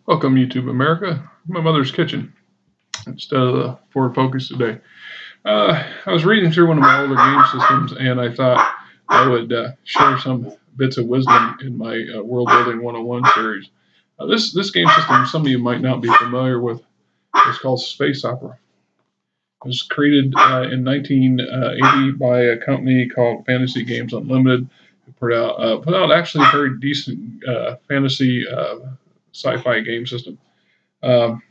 Welcome, YouTube America. My mother's kitchen instead of the Ford Focus today. I was reading through one of my older game systems, and I thought I would share some bits of wisdom in my World Building 101 series. This game system, some of you might not be familiar with, is called Space Opera. It was created in 1980 by a company called Fantasy Games Unlimited, who put out actually a very decent fantasy sci-fi game system. Um,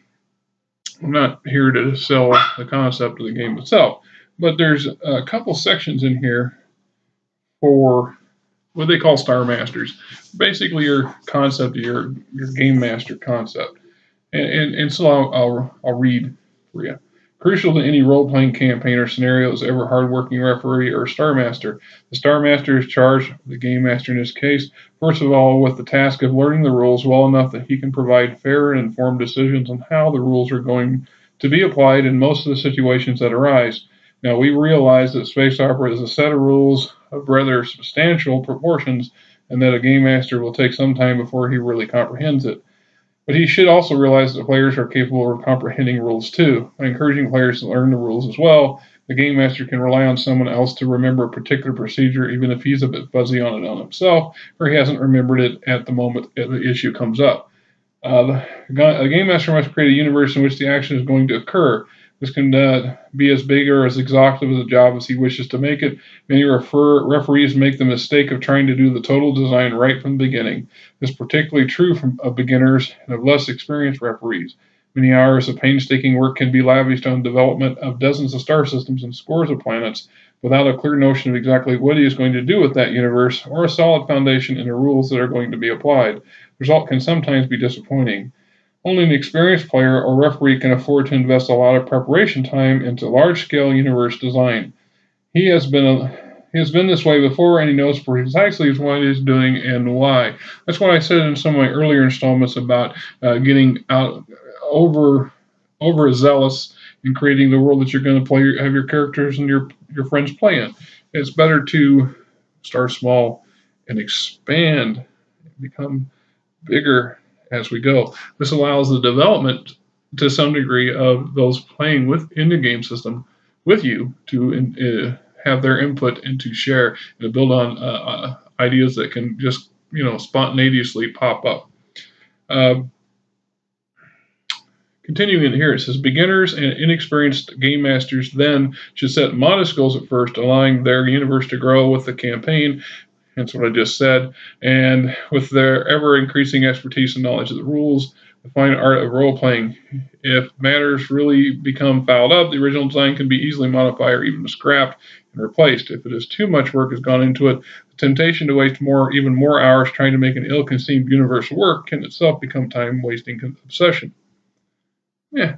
I'm not here to sell the concept of the game itself, but there's a couple sections in here for what they call Star Masters. Basically, your concept, your game master concept, and so I'll read for you. Crucial to any role-playing campaign or scenario is ever hardworking referee or Star Master. The Star Master is charged, the Game Master in this case, first of all with the task of learning the rules well enough that he can provide fair and informed decisions on how the rules are going to be applied in most of the situations that arise. Now, we realize that Space Opera is a set of rules of rather substantial proportions, and that a Game Master will take some time before he really comprehends it. But he should also realize that players are capable of comprehending rules too. By encouraging players to learn the rules as well, the game master can rely on someone else to remember a particular procedure, even if he's a bit fuzzy on it on himself, or he hasn't remembered it at the moment the issue comes up. A game master must create a universe in which the action is going to occur. This can be as big or as exhaustive as a job as he wishes to make it. Many referees make the mistake of trying to do the total design right from the beginning. This is particularly true of beginners and of less experienced referees. Many hours of painstaking work can be lavished on development of dozens of star systems and scores of planets without a clear notion of exactly what he is going to do with that universe or a solid foundation in the rules that are going to be applied. The result can sometimes be disappointing. Only an experienced player or referee can afford to invest a lot of preparation time into large-scale universe design. He has been this way before, and he knows precisely what he's doing and why. That's what I said in some of my earlier installments about getting out overzealous in creating the world that you're going to play, have your characters and your friends play in. It's better to start small and expand, become bigger as we go. This allows the development to some degree of those playing within the game system with you to have their input and to share and to build on ideas that can just spontaneously pop up. Continuing here, it says beginners and inexperienced game masters then should set modest goals at first, allowing their universe to grow with the campaign. Hence what I just said. And with their ever-increasing expertise and knowledge of the rules, the fine art of role-playing. If matters really become fouled up, the original design can be easily modified or even scrapped and replaced. If it is too much work has gone into it, the temptation to waste even more hours trying to make an ill-conceived universe work can itself become time-wasting obsession. Yeah,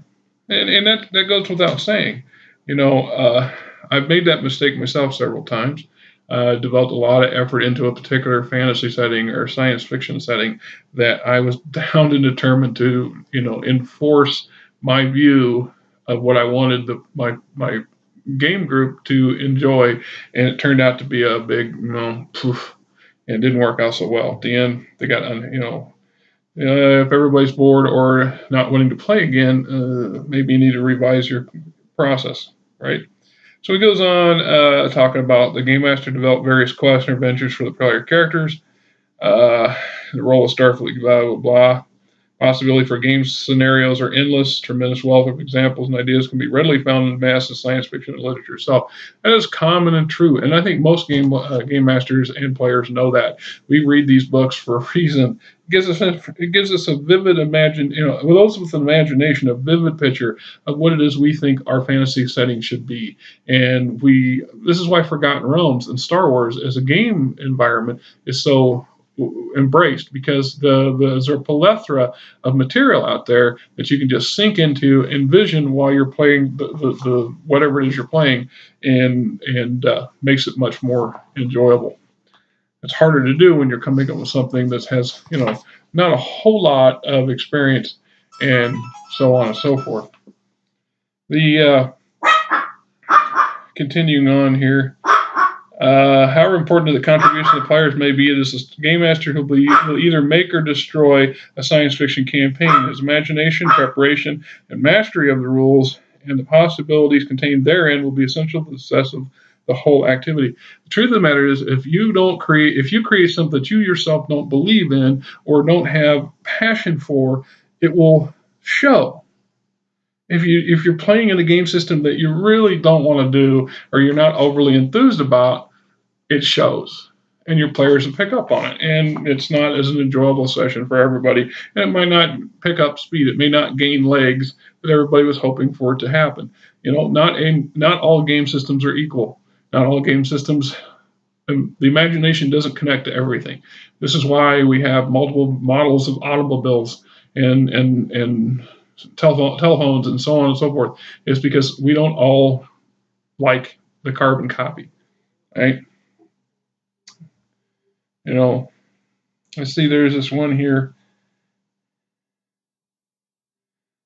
and that goes without saying. I've made that mistake myself several times. Developed a lot of effort into a particular fantasy setting or science fiction setting that I was bound and determined to, enforce my view of what I wanted my game group to enjoy, and it turned out to be a big poof, and it didn't work out so well. At the end, they got if everybody's bored or not wanting to play again, maybe you need to revise your process, right? So he goes on talking about the Game Master developed various quests and adventures for the player characters, the role of Starfleet, blah, blah, blah. Possibility for game scenarios are endless. Tremendous wealth of examples and ideas can be readily found in massive science fiction and literature. So that is common and true. And I think most game masters and players know that. We read these books for a reason. It gives us a vivid those with an imagination, a vivid picture of what it is we think our fantasy setting should be. And this is why Forgotten Realms and Star Wars as a game environment is so embraced, because there's a plethora of material out there that you can just sink into, envision while you're playing the whatever it is you're playing, and makes it much more enjoyable. It's harder to do when you're coming up with something that has not a whole lot of experience and so on and so forth. The continuing on here. However important the contribution of the players may be, it is the game master who will either make or destroy a science fiction campaign. His imagination, preparation, and mastery of the rules and the possibilities contained therein will be essential to the success of the whole activity. The truth of the matter is, if you create something that you yourself don't believe in or don't have passion for, it will show. If you're playing in a game system that you really don't want to do or you're not overly enthused about, it shows, and your players will pick up on it, and it's not as an enjoyable session for everybody. And it might not pick up speed, it may not gain legs, but everybody was hoping for it to happen. Not all game systems are equal. Not all game systems. The imagination doesn't connect to everything. This is why we have multiple models of automobiles and telephones and so on and so forth. Is because we don't all like the carbon copy, right? I see there's this one here.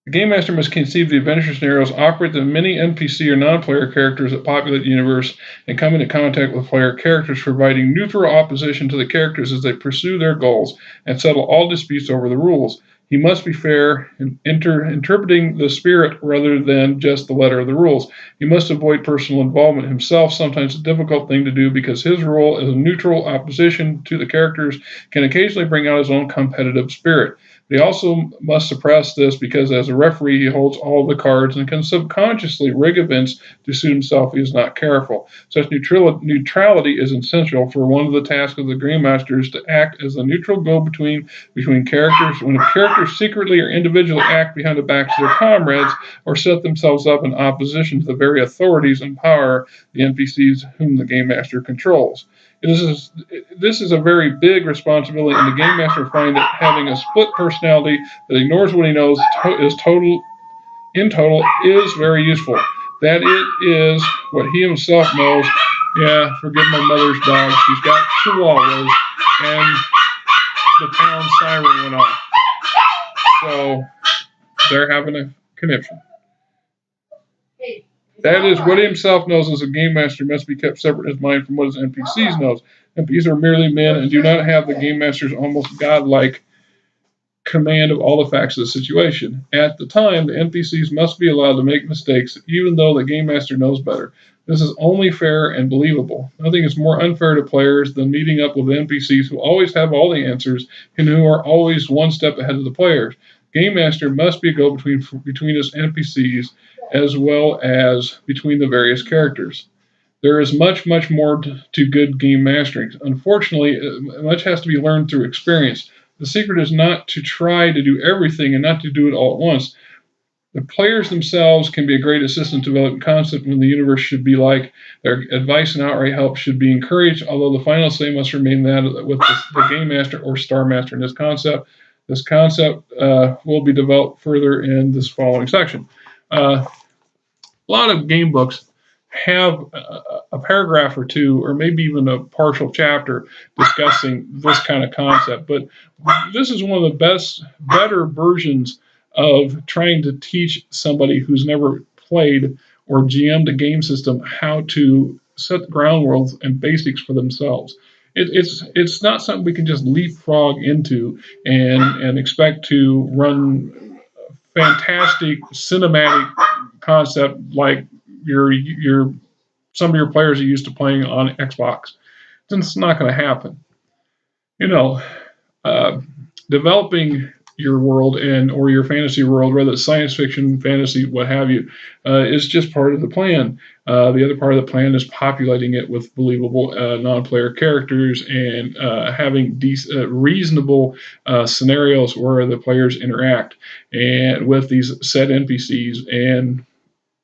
The game master must conceive the adventure scenarios, operate the many NPC or non-player characters that populate the universe, and come into contact with player characters, providing neutral opposition to the characters as they pursue their goals and settle all disputes over the rules. He must be fair in interpreting the spirit rather than just the letter of the rules. He must avoid personal involvement himself, sometimes a difficult thing to do because his role as a neutral opposition to the characters can occasionally bring out his own competitive spirit. They also must suppress this because, as a referee, he holds all the cards and can subconsciously rig events to suit himself if he is not careful. Such neutrality is essential for one of the tasks of the Game Master is to act as a neutral go-between between characters. When characters secretly or individually act behind the backs of their comrades or set themselves up in opposition to the very authorities and power the NPCs whom the Game Master controls. This is a very big responsibility, and the game master will find that having a split personality that ignores what he knows is very useful. That it is what he himself knows. Yeah, forgive my mother's dog. She's got chihuahuas, and the town siren went off. So they're having a conniption. That is what he himself knows as a game master must be kept separate in his mind from what his NPCs knows. NPCs are merely men and do not have the game master's almost godlike command of all the facts of the situation. At the time, the NPCs must be allowed to make mistakes, even though the game master knows better. This is only fair and believable. Nothing is more unfair to players than meeting up with NPCs who always have all the answers and who are always one step ahead of the players. Game master must be a go-between his NPCs as well as between the various characters. There is much, much more to good game mastering. Unfortunately, much has to be learned through experience. The secret is not to try to do everything and not to do it all at once. The players themselves can be a great assistant to develop concept when the universe should be like. Their advice and outright help should be encouraged, although the final say must remain that with the game master or star master in this concept. This concept will be developed further in this following section. A lot of game books have a paragraph or two, or maybe even a partial chapter discussing this kind of concept. But this is one of the better versions of trying to teach somebody who's never played or GM'd a game system how to set the ground rules and basics for themselves. It's not something we can just leapfrog into and expect to run fantastic cinematic concept like some of your players are used to playing on Xbox. It's not going to happen. Developing your world or your fantasy world, whether it's science fiction, fantasy, what have you, is just part of the plan. The other part of the plan is populating it with believable non-player characters and having reasonable scenarios where the players interact and with these set NPCs and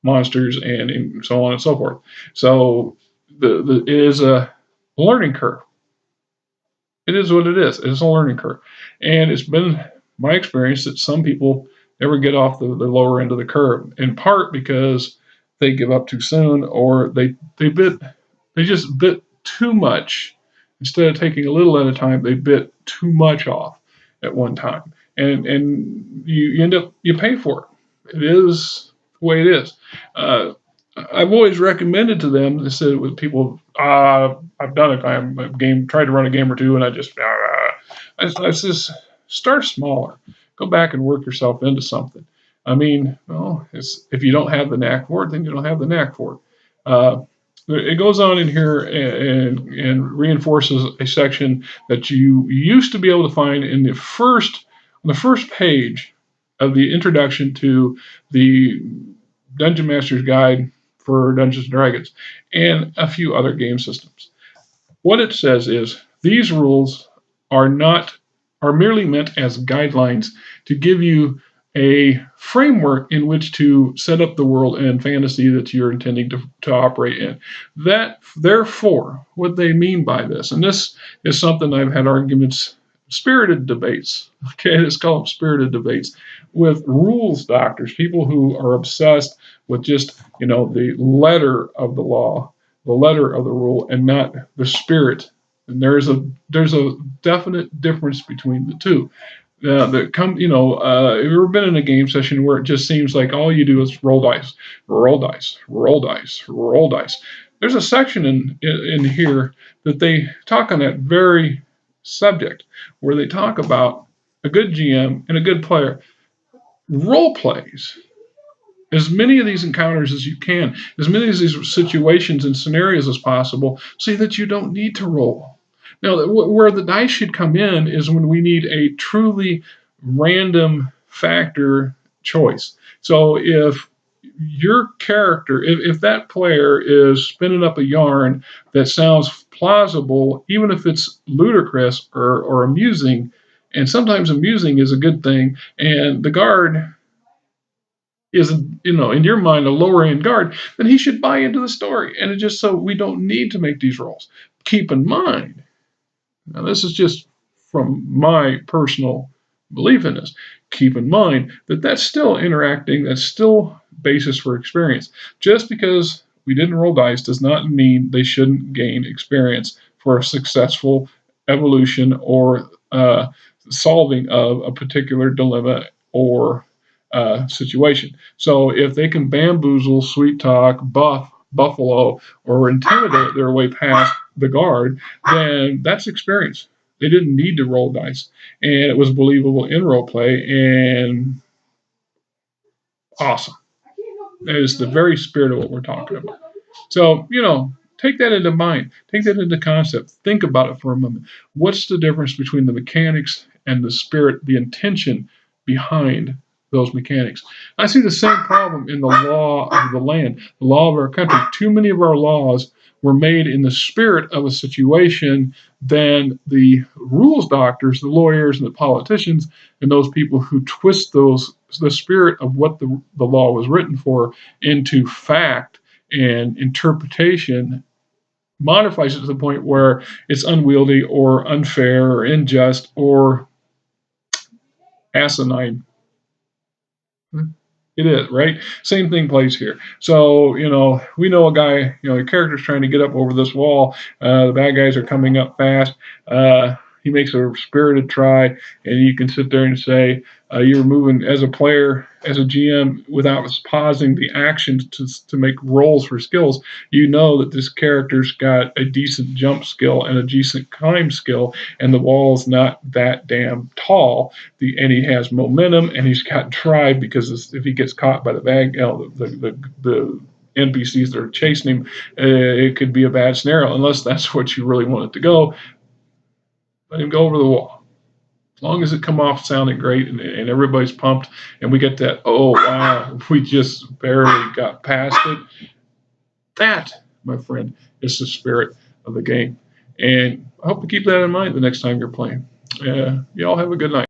monsters and so on and so forth. So it is a learning curve. It is what it is. It's a learning curve. And it's been my experience that some people never get off the lower end of the curve, in part because they give up too soon or they just bit too much. Instead of taking a little at a time, they bit too much off at one time. And you end up, you pay for it. It is the way it is. I've always recommended to them. They said with people, I've done a game, tried to run a game or two, and I just start smaller. Go back and work yourself into something. I mean, well, if you don't have the knack for it, then you don't have the knack for it. It goes on in here and reinforces a section that you used to be able to find in on the first page of the introduction to the Dungeon Master's Guide for Dungeons and Dragons and a few other game systems. What it says is these rules are not are merely meant as guidelines to give you a framework in which to set up the world and fantasy that you're intending to operate in. That, therefore, what they mean by this, and this is something I've had arguments, spirited debates, okay, let's call them spirited debates, with rules doctors, people who are obsessed with just, the letter of the law, the letter of the rule, and not the spirit. And there's a definite difference between the two. Have you ever been in a game session where it just seems like all you do is roll dice, roll dice, roll dice, roll dice? There's a section in here that they talk on that very subject, where they talk about a good GM and a good player role plays as many of these encounters as you can, as many of these situations and scenarios as possible, so that you don't need to roll. Now, where the dice should come in is when we need a truly random factor choice. So if your character, if that player is spinning up a yarn that sounds plausible, even if it's ludicrous or amusing, and sometimes amusing is a good thing, and the guard is, in your mind, a lower end guard, then he should buy into the story. And it's just so we don't need to make these rolls. Keep in mind, now this is just from my personal belief in this, keep in mind that that's still interacting, that's still basis for experience. Just because we didn't roll dice does not mean they shouldn't gain experience for a successful evolution or solving of a particular dilemma or situation. So if they can bamboozle, sweet talk, buffalo, or intimidate their way past the guard, then that's experience. They didn't need to roll dice, and it was believable in role play, and awesome. That is the very spirit of what we're talking about. So, take that into mind. Take that into concept. Think about it for a moment. What's the difference between the mechanics and the spirit, the intention behind those mechanics? I see the same problem in the law of the land, the law of our country. Too many of our laws were made in the spirit of a situation than the rules doctors, the lawyers, and the politicians, and those people who twist the spirit of what the law was written for into fact and interpretation, modifies it to the point where it's unwieldy or unfair or unjust or asinine. It is, right? Same thing plays here. So, we know a guy, the character's trying to get up over this wall. The bad guys are coming up fast. He makes a spirited try, and you can sit there and say, you're moving as a player, as a GM, without pausing the actions to make rolls for skills. You know that this character's got a decent jump skill and a decent climb skill, and the wall's not that damn tall. And he has momentum, and he's got drive, because if he gets caught by the the NPCs that are chasing him, it could be a bad scenario, unless that's what you really want it to go. Let him go over the wall. As long as it come off sounding great and everybody's pumped and we get that, oh, wow, we just barely got past it. That, my friend, is the spirit of the game. And I hope to keep that in mind the next time you're playing. Y'all have a good night.